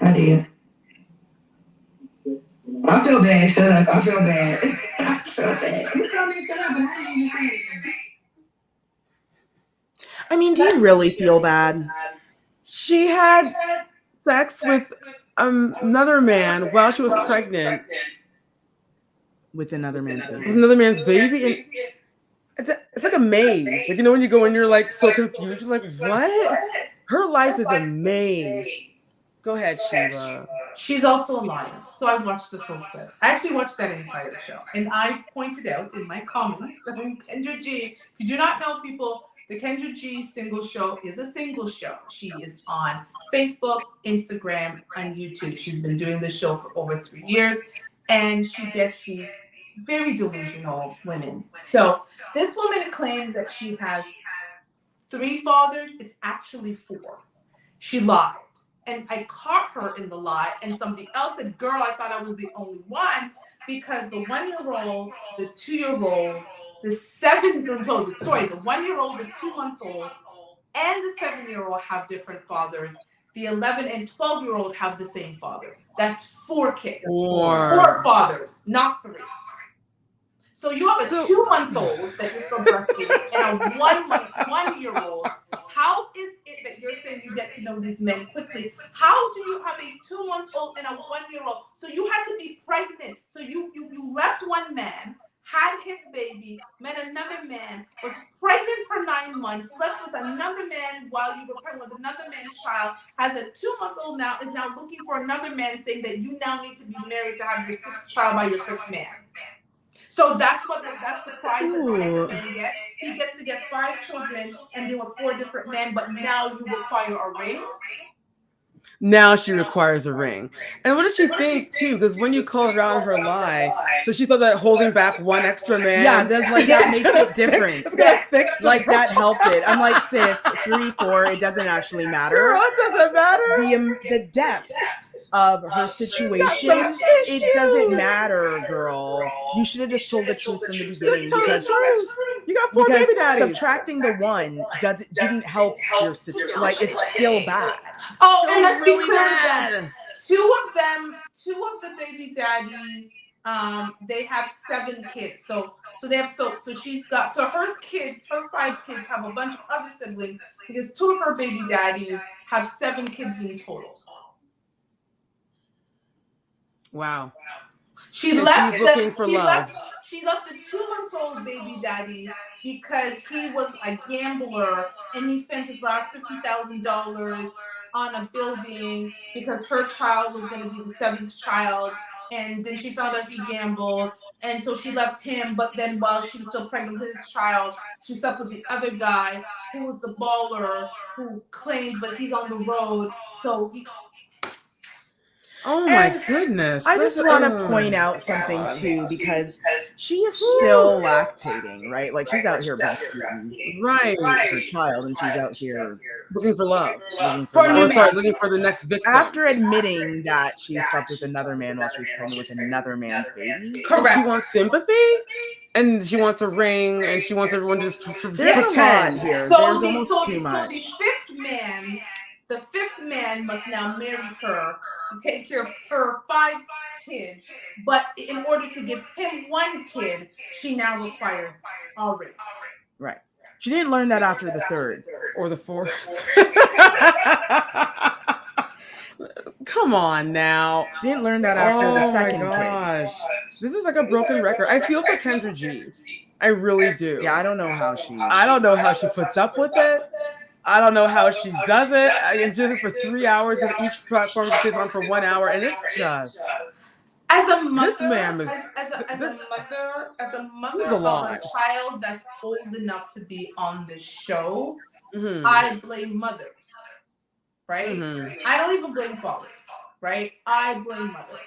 E: I did. I feel bad. Shut up. I feel bad. I feel bad.
D: You told me to shut up, but I didn't even say anything.
B: I mean, do you really feel bad?
C: She had sex with another man while she was pregnant.
B: With another man's
C: With
B: baby.
C: another man's baby. And it's like a maze. Like, you know, when you go and you're like so confused, you're like, what? Her life is a maze. Go ahead, Shiva.
A: she's also a liar. So I watched the full clip. I actually watched that entire show. And I pointed out in my comments, Kendra G, if you do not know, people, the Kendra G single show is a single show. She is on Facebook, Instagram, and YouTube. She's been doing this show for over 3 years. And she gets these very delusional women. So this woman claims that she has 3 fathers. It's actually 4. She lied. and I caught her in the lie, and somebody else said, girl, I thought I was the only one, because the 1-year-old, the 2-year-old, the 1-year-old, the 2-month-old, and the 7-year-old have different fathers. The 11 and 12-year-old have the same father. That's 4 kids. 4 fathers, not 3. So you have a 2-month-old that you're still breastfeeding and a 1-year-old. How is it that you're saying you get to know these men quickly? How do you have a 2-month-old and a 1-year-old? So you had to be pregnant. So you left one man, had his baby, met another man, was pregnant for 9 months, slept with another man while you were pregnant with another man's child, has a 2-month-old now, is now looking for another man, saying that you now need to be married to have your 6th child by your 5th man. So that's the prize that the next man gets. He gets to get 5 children and there were 4 different men, but now you require a ring.
C: Now she requires a ring. And what did she think too? Because when you called her out on her lie, so she thought that holding back one extra man,
B: that makes it different.
C: Like
B: that helped it. I'm like, sis, 3, 4, it doesn't actually matter.
C: Girl, it doesn't matter.
B: The depth of her situation, it doesn't matter, girl. You should have just told the truth from the beginning, because
C: you got 4 baby daddies.
B: Subtracting the 1 didn't help your situation. Like, it's still bad.
A: Oh, and let's be clear with them. 2 of the baby daddies, they have 7 kids. So she's got, so her 5 kids have a bunch of other siblings, because 2 of her baby daddies have 7 kids in total.
C: Wow.
A: She left the 2-month-old baby daddy because he was a gambler and he spent his last $50,000 on a building because her child was going to be the 7th child, and then she found out he gambled, and so she left him. But then while she was still pregnant with his child, she slept with the other guy who was the baller who claimed, but he's on the road, so he.
C: Oh my goodness.
B: I just want to point out something too, because she is still lactating, right? Like, she's out here breastfeeding her child, and she's out here
C: looking for love. Looking for the next victim.
B: After admitting that she slept with another man while she was pregnant with another man's baby.
C: Correct. She wants sympathy, and she wants a ring, and she wants everyone to just
B: pretend here. There's almost too much.
A: The 5th man must now marry her to take care of her 5 kids. But in order to give him 1 kid, she now requires a ring.
B: Right. She didn't learn that after the 3rd.
C: Or the 4th. Come on now.
B: She didn't learn that after the 2nd kid.
C: This is like a broken record. I feel for Kendra G. I really do.
B: Yeah, I don't know how she
C: puts up with it. I don't know how she does it. I can do this for 3 hours because each platform is on for 1 hour, and it's just.
A: As a mother,
C: this man is,
A: as a mother
C: of
A: a child that's old enough to be on this show, I blame mothers, right? I don't even blame fathers, right? I blame mothers,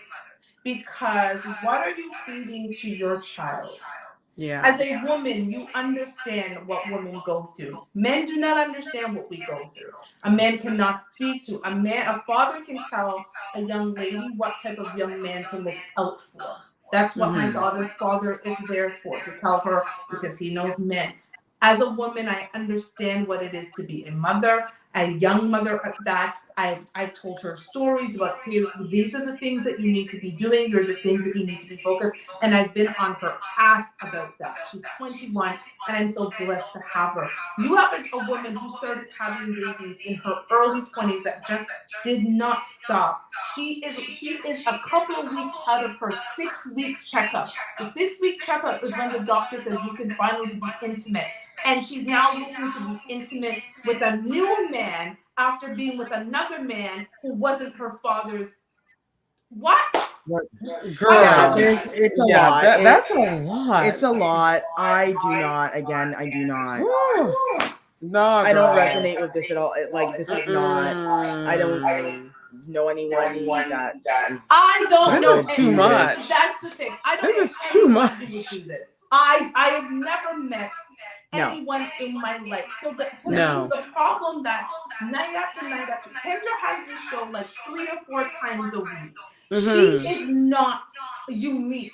A: because what are you feeding to your child?
C: Yeah.
A: As a woman, you understand what women go through. Men do not understand what we go through. A man cannot speak to a father can tell a young lady what type of young man to look out for. That's what my daughter's father is there for, to tell her, because he knows men. As a woman, I understand what it is to be a mother, a young mother at that. I've told her stories about, hey, these are the things that you need to be doing. You're the things that you need to be focused. And I've been on her ass about that. She's 21, and I'm so blessed to have her. You have a woman who started having babies in her early 20s that just did not stop. She is a couple of weeks out of her 6-week checkup. The 6-week checkup is when the doctor says you can finally be intimate. And she's now looking to be intimate with a new man after being with another man who wasn't her father's. What?
B: Girl, it's a lot.
C: That's a lot.
B: It's a lot. I do not.
C: No,
B: I don't resonate with this at all. This is not. I don't know anyone that is.
A: I don't know.
C: This is too much.
A: That's the thing. I don't.
C: This is too much.
A: Do this. I have never met anyone in my life. So the problem that night after night after, Kendra has this show like 3 or 4 times a week. She is not unique.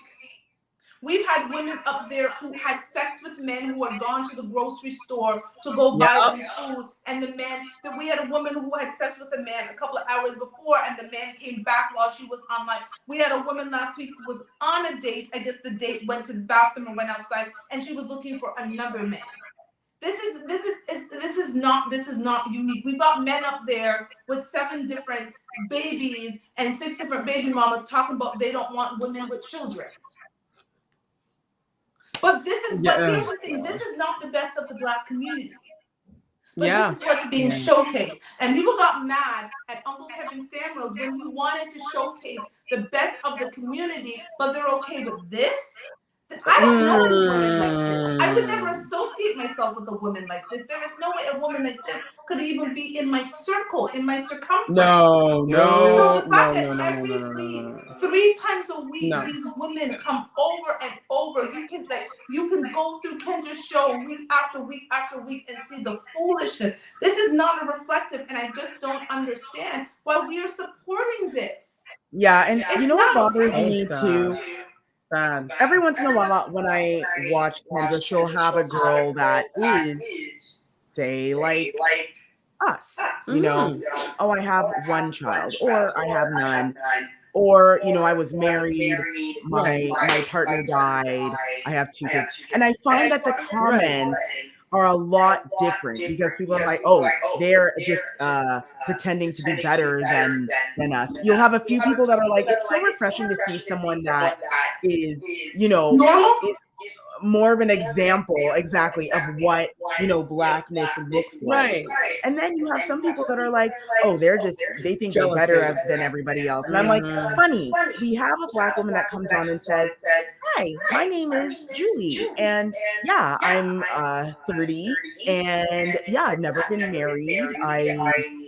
A: We've had women up there who had sex with men who had gone to the grocery store to go buy them food. And the man, we had a woman who had sex with a man a couple of hours before, and the man came back while she was online. We had a woman last week who was on a date. I guess the date went to the bathroom and went outside, and she was looking for another man. This is not unique. We've got men up there with 7 different babies and 6 different baby mamas talking about they don't want women with children. But here's the thing, this is not the best of the Black community. But this is what's being showcased. And people got mad at Uncle Kevin Samuels when he wanted to showcase the best of the community, but they're okay with this? I don't know any women like this. I would never associate myself with a woman like this. There is no way a woman like this could even be in my circle, in my circumference.
C: No.
A: So the fact that every week, 3 times a week, these women come over and over. You can go through Kendra's show week after week after week and see the foolishness. This is not a reflective, and I just don't understand why we are supporting this.
B: Yeah, and you know what bothers me too? Every once in a while when I watch Kendra, she'll have a girl that is, say, like us, you know, oh, I have 1 child, or I have none, or, you know, I was married, my partner died, I have 2 kids. And I find that the comments are a lot different because people are like, oh, they're just pretending to be better than us. You'll have a few people that are like, it's so refreshing to see someone that is, you know, is more of an example exactly of what, you know, Blackness looks like. And then you have some people that are like, oh, they think they're better than everybody else. And I'm like, funny, we have a Black woman that comes on and says, hi, my name is Julie, and yeah, I'm 30, and yeah, I've never been married, I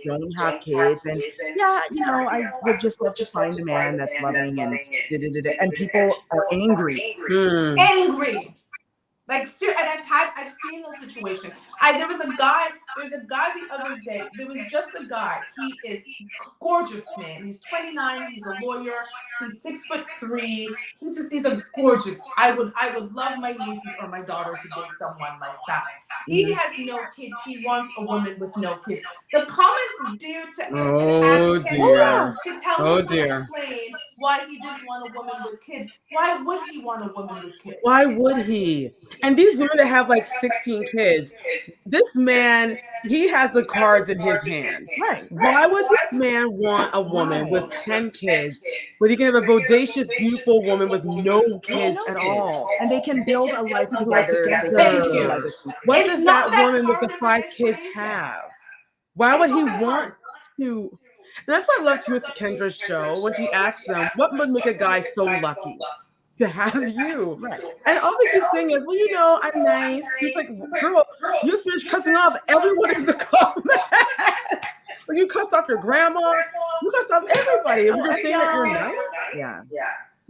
B: don't have kids, and yeah, you know, I would just love to find a man that's loving, and and people are angry.
A: Like, and I've seen those situations. There's a guy the other day. There was just a guy. He is gorgeous, man. He's 29. He's a lawyer. He's 6'3". He's a gorgeous. I would love my nieces or my daughter to date someone like that. He has no kids. He wants a woman with no kids. The comments dare to tell him to explain why he didn't want a woman with kids. Why would he want a woman with kids?
C: Why would he? And these women that have like 16 kids, this man, he has the cards in his hand. Why would this man want a woman with 10 kids when he can have a bodacious, beautiful woman with no kids at all?
B: And they can build a life together.
A: Thank you.
C: What does that woman with the 5 kids have? Why would he want to? And that's what I love too with Kendra's show, when she asks them, what would make a guy so lucky to have you? And all they keep saying is, well, you know, I'm nice. He's like, girl, you just finished cussing off everyone in the comments. Like, you cussed off your grandma, you cussed off everybody. And you're saying that you're nice?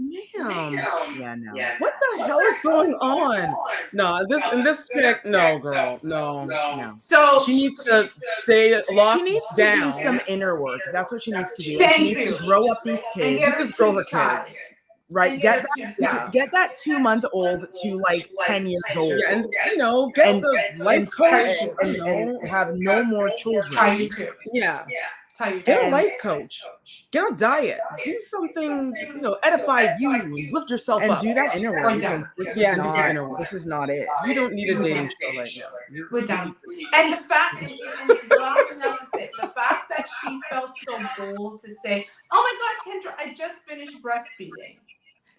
C: Ma'am.
B: No.
C: What the hell is going on? No, this chick, no, girl, no.
A: So
C: she needs to stay locked down.
B: She needs to do some inner work. That's what she needs to do.
A: Thank
B: She needs to grow up these kids.
C: Just grow her kids.
B: Right, get that 2-month-old to like 10 years old,
C: and you know, get the life coach
B: and have no more children.
C: Get a life coach. Get a diet. Do something, you know, edify you and lift yourself up.
B: And do that inner work. This is not it.
C: You don't need a dating show right now.
A: We're done. And the fact that she felt so bold to say, oh my God, Kendra, I just finished breastfeeding.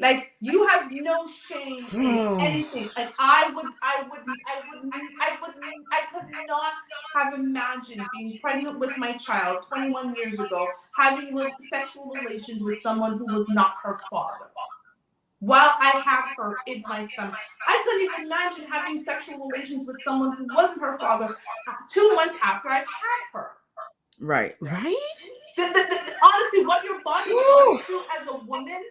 A: Like, you have no shame in anything. Like, I could not have imagined being pregnant with my child 21 years ago, having sexual relations with someone who was not her father. While I have her in my stomach, I couldn't even imagine having sexual relations with someone who wasn't her father 2 months after I've had her.
B: Right.
A: Honestly, honestly, what your body goes through as a woman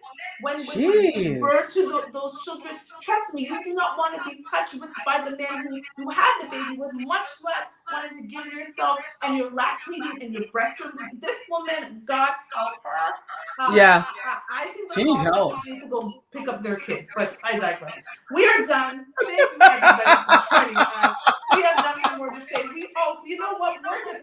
A: when you give birth to those children, trust me, you do not want to be touched with by the man who you had the baby with, much less wanting to give yourself, and you're lactating and your breast are leaking. This woman, God help her. I think that all mothers need to go pick up their kids, but I digress. We are done. Thank you everybody for joining us. We have nothing more to say. You know what?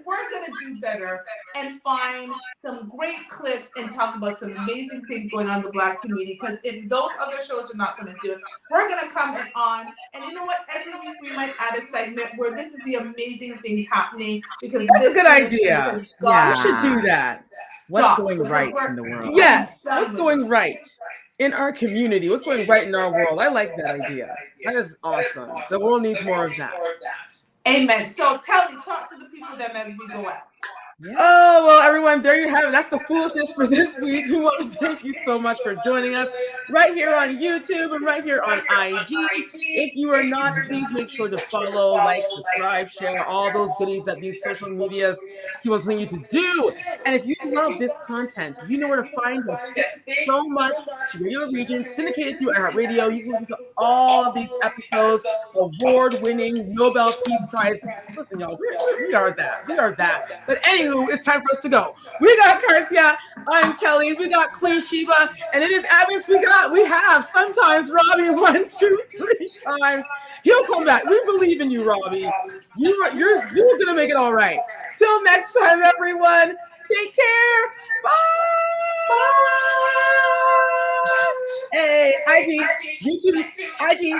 A: We're gonna do better and find some great clips and talk about some amazing things going on in the Black community. Because if those other shows are not gonna do it, we're gonna come on. And you know what? Every week we might add a segment where this is the amazing things happening because
C: that's
A: this
C: a good idea.
A: Yeah,
C: we should do that. What's going right in the world? Yes, what's going right in our community? What's going right in our world? I like that idea. That is awesome. The world needs more of that.
A: Amen. So talk to the people then as we go out.
C: Yeah. Oh, well, everyone, there you have it. That's the foolishness for this week. We want to thank you so much for joining us right here on YouTube and right here on IG. If you are not, please make sure to follow, like, subscribe, share all those goodies that these social medias keep on telling you to do. And if you love this content, you know where to find us. So much to Radio Region, syndicated through iHeartRadio. You can listen to all of these episodes, award-winning Nobel Peace Prize. Listen, y'all, we are that. We are that. But anyway, it's time for us to go. We got Karsia, I'm Kelly, we got Queen Sheba, and it is Evans. We have sometimes Robbie 1, 2, 3 times. He'll come back. We believe in you, Robbie. You're gonna make it all right. Till next time, everyone. Take care. Bye. Bye. Hey, IG, YouTube, IG,